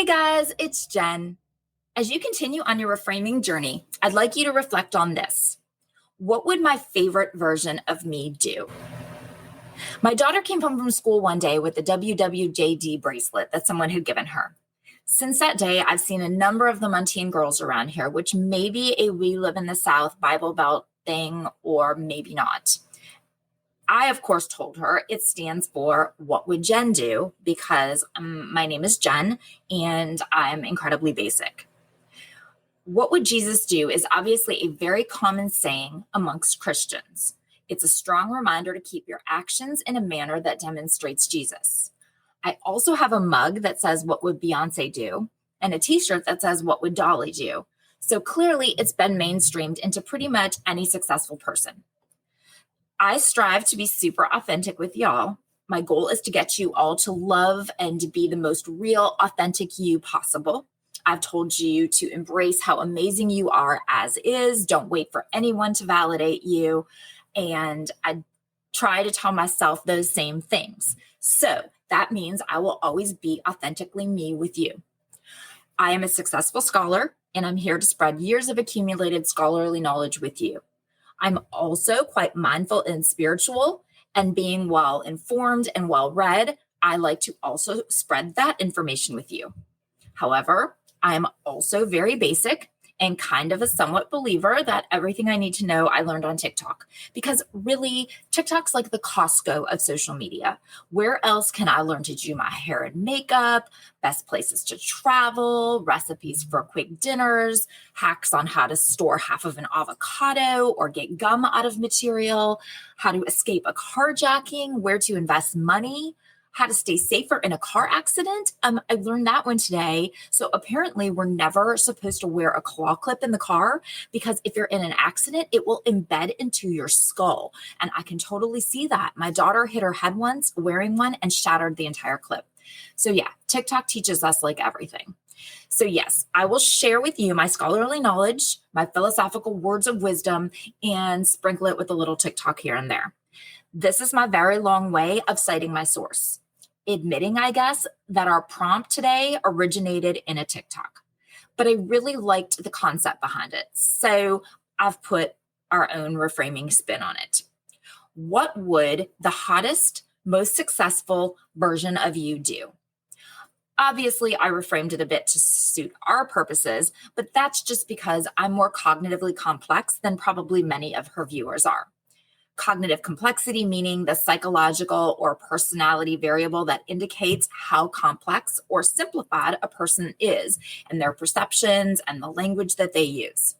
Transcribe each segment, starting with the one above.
Hey guys, it's Jen. As you continue on your reframing journey, I'd like you to reflect on this. What would my favorite version of me do? My daughter came home from school one day with a WWJD bracelet that someone had given her. Since that day, I've seen a number of them on teen girls around here, which may be a We Live in the South Bible Belt thing, or maybe not. I, of course, told her it stands for What Would Jen Do? Because my name is Jen and I'm incredibly basic. What would Jesus do is obviously a very common saying amongst Christians. It's a strong reminder to keep your actions in a manner that demonstrates Jesus. I also have a mug that says, What would Beyonce do? And a t-shirt that says, What would Dolly do? So clearly it's been mainstreamed into pretty much any successful person. I strive to be super authentic with y'all. My goal is to get you all to love and to be the most real, authentic you possible. I've told you to embrace how amazing you are as is. Don't wait for anyone to validate you. And I try to tell myself those same things. So that means I will always be authentically me with you. I am a successful scholar, and I'm here to spread years of accumulated scholarly knowledge with you. I'm also quite mindful and spiritual, and being well informed and well read, I like to also spread that information with you. However, I am also very basic and kind of a somewhat believer that everything I need to know I learned on TikTok, because really TikTok's like the Costco of social media. Where else can I learn to do my hair and makeup, best places to travel, recipes for quick dinners, hacks on how to store half of an avocado or get gum out of material, how to escape a carjacking, where to invest money, how to stay safer in a car accident. I learned that one today. So apparently we're never supposed to wear a claw clip in the car, because if you're in an accident, it will embed into your skull. And I can totally see that. My daughter hit her head once wearing one and shattered the entire clip. So yeah, TikTok teaches us like everything. So yes, I will share with you my scholarly knowledge, my philosophical words of wisdom, and sprinkle it with a little TikTok here and there. This is my very long way of citing my source. Admitting, I guess, that our prompt today originated in a TikTok, but I really liked the concept behind it. So I've put our own reframing spin on it. What would the hottest, most successful version of you do? Obviously, I reframed it a bit to suit our purposes, but that's just because I'm more cognitively complex than probably many of her viewers are. Cognitive complexity, meaning the psychological or personality variable that indicates how complex or simplified a person is and their perceptions and the language that they use.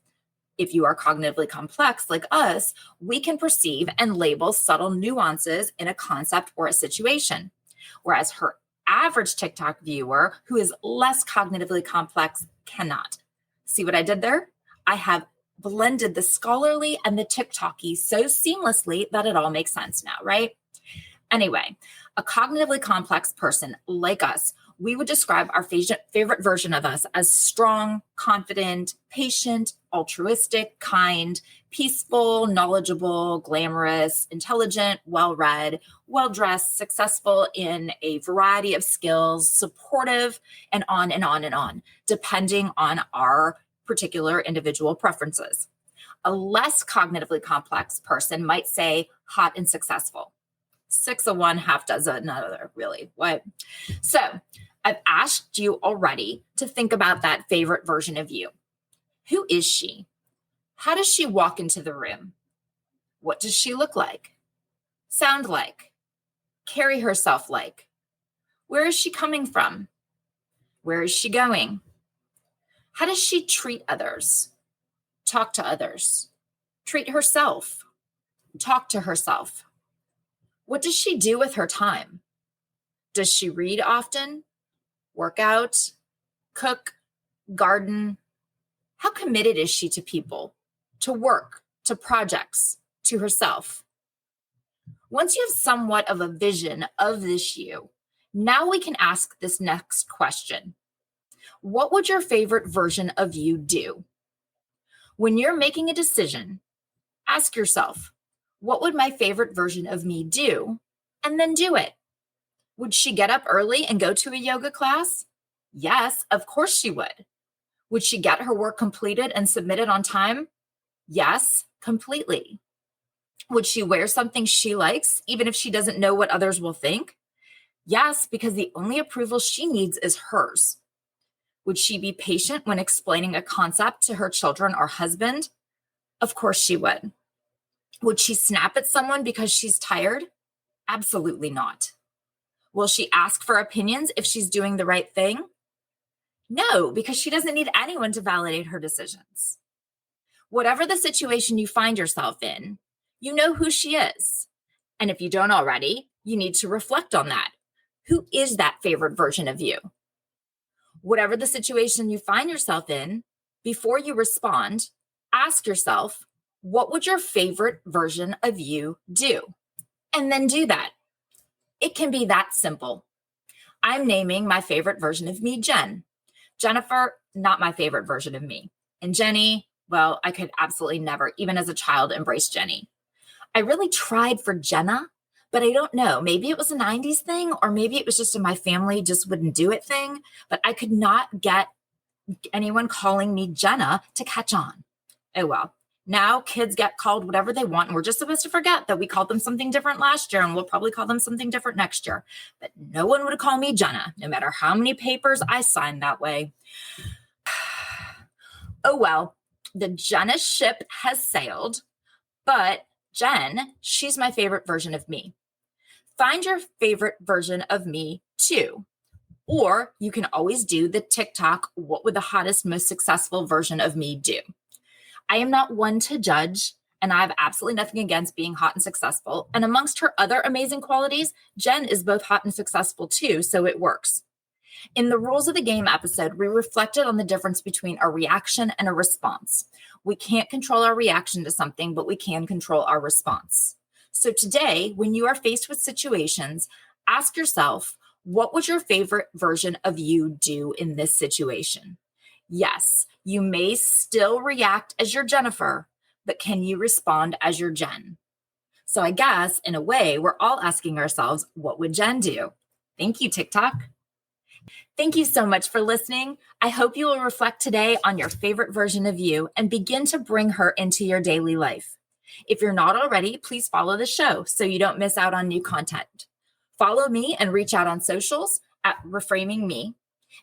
If you are cognitively complex like us, we can perceive and label subtle nuances in a concept or a situation, whereas her average TikTok viewer who is less cognitively complex cannot. See what I did there? I have blended the scholarly and the TikTok-y so seamlessly that it all makes sense now, right? Anyway, a cognitively complex person like us, we would describe our favorite version of us as strong, confident, patient, altruistic, kind, peaceful, knowledgeable, glamorous, intelligent, well-read, well-dressed, successful in a variety of skills, supportive, and on and on and on, depending on our particular individual preferences. A less cognitively complex person might say hot and successful. 6 of one, half dozen another, really. What? So I've asked you already to think about that favorite version of you. Who is she? How does she walk into the room? What does she look like? Sound like? Carry herself like? Where is she coming from? Where is she going? How does she treat others? Talk to others? Treat herself? Talk to herself? What does she do with her time? Does she read often? Work out? Cook? Garden? How committed is she to people, to work, to projects, to herself? Once you have somewhat of a vision of this you, now we can ask this next question. What would your favorite version of you do? When you're making a decision, ask yourself, what would my favorite version of me do? And then do it. Would she get up early and go to a yoga class? Yes, of course she would. Would she get her work completed and submitted on time? Yes, completely. Would she wear something she likes, even if she doesn't know what others will think? Yes, because the only approval she needs is hers. Would she be patient when explaining a concept to her children or husband? Of course she would. Would she snap at someone because she's tired? Absolutely not. Will she ask for opinions if she's doing the right thing? No, because she doesn't need anyone to validate her decisions. Whatever the situation you find yourself in, you know who she is. And if you don't already, you need to reflect on that. Who is that favorite version of you? Whatever the situation you find yourself in, before you respond, ask yourself, what would your favorite version of you do? And then do that. It can be that simple. I'm naming my favorite version of me, Jen. Jennifer, not my favorite version of me. And Jenny, well, I could absolutely never, even as a child, embrace Jenny. I really tried for Jenna, but I don't know. Maybe it was a 90s thing, or maybe it was just in my family just wouldn't do it thing. But I could not get anyone calling me Jenna to catch on. Oh, well. Now kids get called whatever they want, and we're just supposed to forget that we called them something different last year, and we'll probably call them something different next year. But no one would call me Jenna, no matter how many papers I signed that way. Oh, well, the Jenna ship has sailed, but Jen, she's my favorite version of me. Find your favorite version of me too. Or you can always do the TikTok, what would the hottest, most successful version of me do? I am not one to judge, and I have absolutely nothing against being hot and successful. And amongst her other amazing qualities, Jen is both hot and successful too, so it works. In the Rules of the Game episode, we reflected on the difference between a reaction and a response. We can't control our reaction to something, but we can control our response. So today, when you are faced with situations, ask yourself, what would your favorite version of you do in this situation? Yes, you may still react as your Jennifer, but can you respond as your Jen? So I guess, in a way, we're all asking ourselves, what would Jen do? Thank you, TikTok. Thank you so much for listening. I hope you will reflect today on your favorite version of you and begin to bring her into your daily life. If you're not already, please follow the show so you don't miss out on new content. Follow me and reach out on socials at Reframing Me,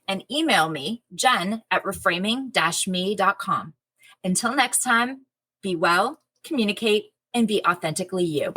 and email me, jen@reframing-me.com. Until next time, be well, communicate, and be authentically you.